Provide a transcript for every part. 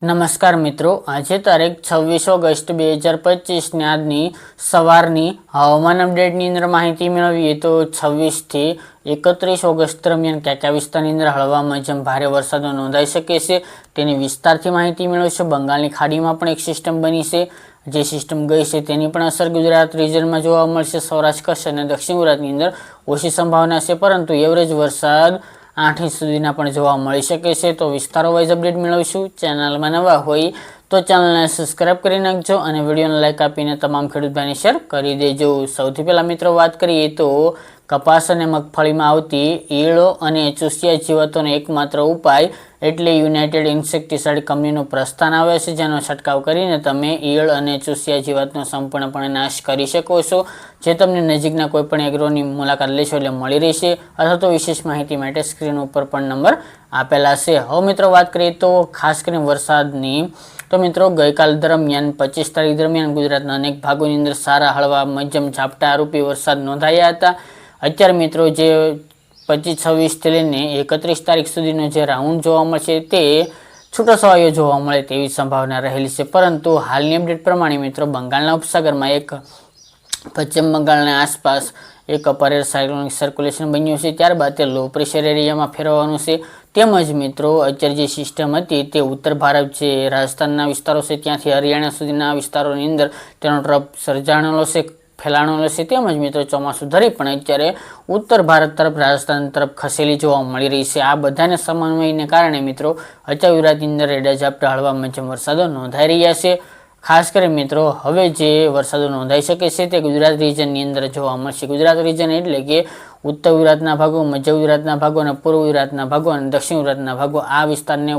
નમસ્કાર મિત્રો, આજે તારીખ 26 ઓગસ્ટ 2025 ને આજની સવારની હવામાન અપડેટની અંદર માહિતી મેળવીએ તો 26 થી 31 ઓગસ્ટ દરમિયાન કયા વિસ્તારની અંદર હળવા મધ્યમ ભારે વરસાદો નોંધાઈ શકે છે તેની વિસ્તારથી માહિતી મેળવશે। બંગાળની ખાડીમાં પણ એક સિસ્ટમ બની છે, જે સિસ્ટમ ગઈ છે તેની પણ અસર ગુજરાત રિજનમાં જોવા મળશે। સૌરાષ્ટ્ર કચ્છ અને દક્ષિણ ગુજરાતની અંદર ઓછી સંભાવના છે, પરંતુ એવરેજ વરસાદ 8 ઇંચ સુધીના પણ જોવા મળી શકે છે। તો વિસ્તારો વાઇઝ અપડેટ મેળવીશું। ચેનલમાં નવા હોય તો ચેનલને સબસ્ક્રાઇબ કરી નાખજો અને વિડીયોને લાઇક આપીને તમામ ખેડૂત ભાઈને શેર કરી દેજો। સૌથી પહેલા મિત્રો વાત કરીએ તો કપાસ અને મગફળીમાં આવતી ઈયળો અને ચૂસિયા જીવાતોનો એકમાત્ર ઉપાય એટલે યુનાઇટેડ ઇન્સેક્ટિસાઇડ કંપનીનું પ્રસ્થાન આવે છે, જેનો છંટકાવ કરીને તમે ઈયળ અને ચૂસિયા જીવાતનો સંપૂર્ણપણે નાશ કરી શકો છો, જે તમને નજીકના કોઈપણ એગ્રોની મુલાકાત લેશો એટલે મળી રહેશે। અથવા તો વિશેષ માહિતી માટે સ્ક્રીન ઉપર પણ નંબર આપેલા છે। હવે મિત્રો વાત કરીએ તો ખાસ કરીને વરસાદની, તો મિત્રો ગઈકાલ દરમિયાન 25 તારીખ દરમિયાન ગુજરાતના અનેક ભાગોની અંદર સારા હળવા મધ્યમ ઝાપટા રૂપી વરસાદ નોંધાયા હતા। અત્યારે મિત્રો જે 25-26 થી લઈને 31 તારીખ સુધીનો જે રાઉન્ડ જોવા મળશે તે છૂટોછવાયો જોવા મળે તેવી સંભાવના રહેલી છે, પરંતુ હાલની અપડેટ પ્રમાણે મિત્રો બંગાળના ઉપસાગરમાં એક પશ્ચિમ બંગાળની આસપાસ એક અપર એર સાયક્લોનિક સર્ક્યુલેશન બન્યું છે, ત્યારબાદ તે લો પ્રેશર એરિયામાં ફેરવવાનું છે। તેમજ મિત્રો અત્યારે જે સિસ્ટમ હતી તે ઉત્તર ભારત જે રાજસ્થાનના વિસ્તારો છે ત્યાંથી હરિયાણા સુધીના વિસ્તારોની અંદર તેનો ટ્રફ સર્જાણેલો છે, ફેલાણેલો છે। તેમજ મિત્રો ચોમાસું ધરી પણ અત્યારે ઉત્તર ભારત તરફ રાજસ્થાન તરફ ખસેલી જોવા મળી રહી છે। આ બધાને સમન્વયને કારણે મિત્રો અત્યારે ગુજરાતની અંદર રેડા ઝાપટા હળવા મધ્યમ વરસાદો નોંધાઈ રહ્યા છે। ખાસ કરીને મિત્રો હવે જે વરસાદો નોંધાઈ શકે છે તે ગુજરાત રિજનની અંદર જોવા મળશે। ગુજરાત રિજન એટલે કે ઉત્તર ગુજરાતના ભાગો, મધ્ય ગુજરાતના ભાગો અને પૂર્વ ગુજરાતના ભાગો અને દક્ષિણ ગુજરાતના ભાગો, આ વિસ્તારને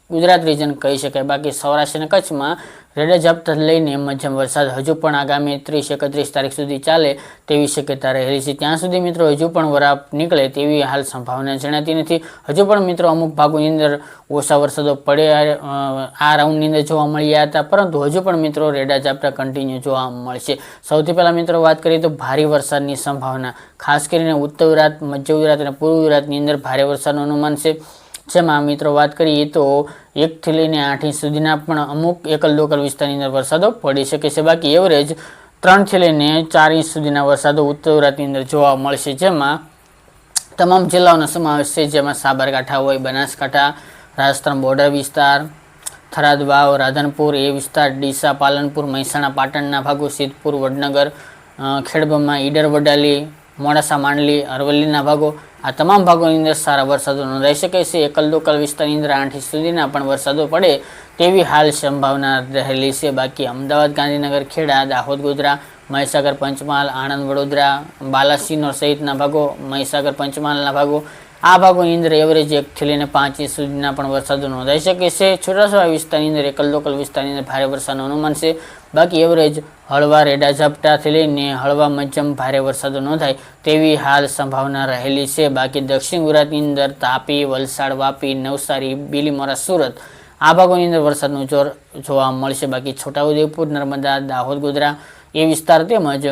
ગુજરાત રિજન કહી શકાય। બાકી સૌરાષ્ટ્ર અને કચ્છમાં રેડા ઝાપટા લઈને મધ્યમ વરસાદ હજુ પણ આગામી 30-31 તારીખ સુધી ચાલે તેવી શક્યતા રહેલી છે। ત્યાં સુધી મિત્રો હજુ પણ વરાપ નીકળે તેવી હાલ સંભાવના જણાતી નથી। હજુ પણ મિત્રો અમુક ભાગોની અંદર ઓછા વરસાદો પડે આ રાઉન્ડની અંદર જોવા મળ્યા હતા, પરંતુ હજુ પણ મિત્રો રેડા ઝાપટા કન્ટિન્યુ જોવા મળશે। સૌથી પહેલા મિત્રો વાત કરીએ તો ભારે વરસાદની સંભાવના, ખાસ કરીને ઉત્તર ગુજરાત, મધ્ય ગુજરાત અને પૂર્વ ગુજરાતની અંદર ભારે વરસાદનું અનુમાન છે, જેમાં મિત્રો વાત કરીએ તો 1 થી લઈને 8 ઇંચ સુધીના પણ અમુક એકલ લોકલ વિસ્તારની અંદર વરસાદો પડી શકે છે। બાકી એવરેજ 3 થી લઈને 4 ઇંચ સુધીના વરસાદો ઉત્તર ગુજરાતની અંદર જોવા મળશે, જેમાં તમામ જિલ્લાઓનો સમાવેશ છે, જેમાં સાબરકાંઠા હોય, બનાસકાંઠા, રાજસ્થાન બોર્ડર વિસ્તાર, થરાદ, વાવ, રાધનપુર એ વિસ્તાર, ડીસા, પાલનપુર, મહેસાણા, પાટણના ભાગો, સિદ્ધપુર, વડનગર, ખેડબ્રહ્મા, ઈડર, વડાલી, મોડાસા, માંડલી, અરવલ્લીના ભાગો, આ તમામ ભાગોની અંદર સારા વરસાદો નોંધાઈ શકે છે। એકલ લોકલ વિસ્તારની અંદર 8 ઇંચ સુધીના પણ વરસાદો પડે તેવી હાલ સંભાવના રહેલી છે। બાકી અમદાવાદ, ગાંધીનગર, ખેડા, દાહોદ, ગોધરા, મહીસાગર, પંચમહાલ, આણંદ, વડોદરા, બાલાસિનોર સહિતના ભાગો, મહીસાગર, પંચમહાલના ભાગો, આ ભાગોની અંદર એવરેજ 1 થી લઈને 5 ઇંચ સુધીના પણ વરસાદો નોંધાઈ શકે છે। છૂટાછવાયા વિસ્તારની અંદર એકલ લોકલ વિસ્તારની અંદર ભારે વરસાદનું અનુમાન છે। બાકી એવરેજ હળવા રેડા ઝાપટાથી લઈને હળવા મધ્યમ ભારે વરસાદો નોંધાય તેવી હાલ સંભાવના રહેલી છે। બાકી દક્ષિણ ગુજરાતની અંદર તાપી, વલસાડ, વાપી, નવસારી, બીલીમોરા, સુરત આ ભાગોની અંદર વરસાદનું જોર જોવા મળશે। બાકી છોટાઉદેપુર, નર્મદા, દાહોદ, ગોધરા એ વિસ્તાર તેમજ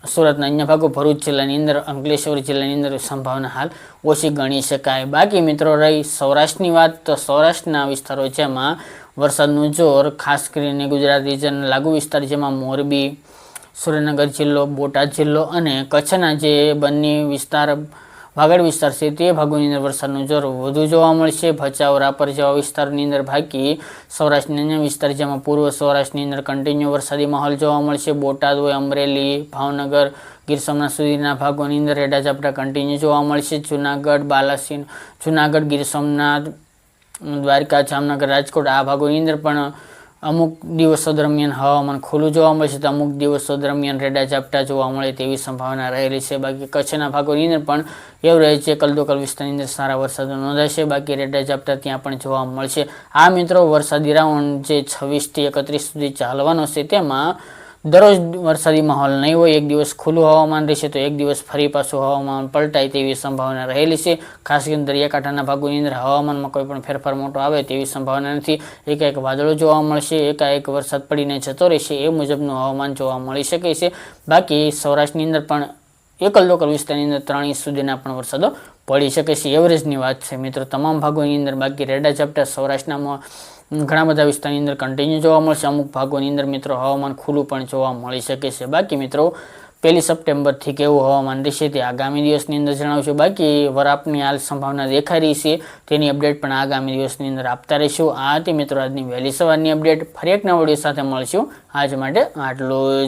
સુરતના અન્ય ભાગો, ભરૂચ જિલ્લાની અંદર, અંકલેશ્વર જિલ્લાની અંદર સંભાવના હાલ ઓછી ગણી શકાય। બાકી મિત્રો રહી સૌરાષ્ટ્રની વાત, તો સૌરાષ્ટ્રના વિસ્તારો જેમાં વરસાદનું જોર ખાસ કરીને ગુજરાત રિજન લાગુ વિસ્તાર, જેમાં મોરબી, સુરેન્દ્રનગર જિલ્લો, બોટાદ જિલ્લો અને કચ્છના જે બંને વિસ્તાર વાગડ વિસ્તાર છે તે ભાગોની અંદર વરસાદનું જોર વધુ જોવા મળશે। ભચાઉ, રાપર જેવા વિસ્તારની અંદર, બાકી સૌરાષ્ટ્રના અન્ય વિસ્તાર જેમાં પૂર્વ સૌરાષ્ટ્રની અંદર કન્ટિન્યુ વરસાદી માહોલ જોવા મળશે। બોટાદ હોય, અમરેલી, ભાવનગર, ગીર સોમનાથ સુધીના ભાગોની અંદર રેડા ઝાપટા કન્ટિન્યુ જોવા મળશે। જુનાગઢ, બાલાસિન, જુનાગઢ, ગીર સોમનાથ, દ્વારકા, જામનગર, રાજકોટ આ ભાગોની અંદર પણ અમુક દિવસો દરમિયાન હવામાન ખુલ્લું જોવા મળશે, તો અમુક દિવસો દરમિયાન રેડા ઝાપટા જોવા મળે તેવી સંભાવના રહેલી છે। બાકી કચ્છના ભાગોની અંદર પણ એવરેજ એકલ લોકલ વિસ્તારની અંદર સારા વરસાદો નોંધાશે। બાકી રેડા ઝાપટા ત્યાં પણ જોવા મળશે। આ મિત્રો વરસાદી રાઉન્ડ જે 26 થી 31 સુધી ચાલવાનો છે તેમાં દરરોજ વરસાદી માહોલ નહીં હોય, એક દિવસ ખુલ્લું હવામાન રહેશે તો એક દિવસ ફરી પાછું હવામાન પલટાય તેવી સંભાવના રહેલી છે। ખાસ કરીને દરિયાકાંઠાના ભાગોની અંદર હવામાનમાં કોઈ પણ ફેરફાર મોટો આવે તેવી સંભાવના નથી। એકાએક વાદળો જોવા મળશે, એકાએક વરસાદ પડીને જતો રહેશે, એ મુજબનું હવામાન જોવા મળી શકે છે। બાકી સૌરાષ્ટ્રની અંદર પણ એકલ વિસ્તારની અંદર 3 ઇંચ સુધીના પણ વરસાદો પડી શકે છે. એવરેજની વાત છે મિત્રો, તમામ ભાગોની અંદર. બાકી રેડા ઝાપટા સૌરાષ્ટ્રના ઘણા બધા વિસ્તારની અંદર કન્ટિન્યુ જોવા મળશે. અમુક ભાગોની અંદર મિત્રો હવામાન ખુલ્લું પણ જોવા મળી શકે છે. બાકી મિત્રો 1 સપ્ટેમ્બરથી કેવું હવામાન રહેશે તે આગામી દિવસની અંદર જણાવશું. બાકી વરાપની હાલ સંભાવના દેખાઈ રહી છે, તેની અપડેટ પણ આગામી દિવસની અંદર આપતા રહીશું. આ હતી મિત્રો આજની વહેલી સવારની અપડેટ. ફરી એક નવા વિડીયો સાથે મળશું. આજ માટે આટલું.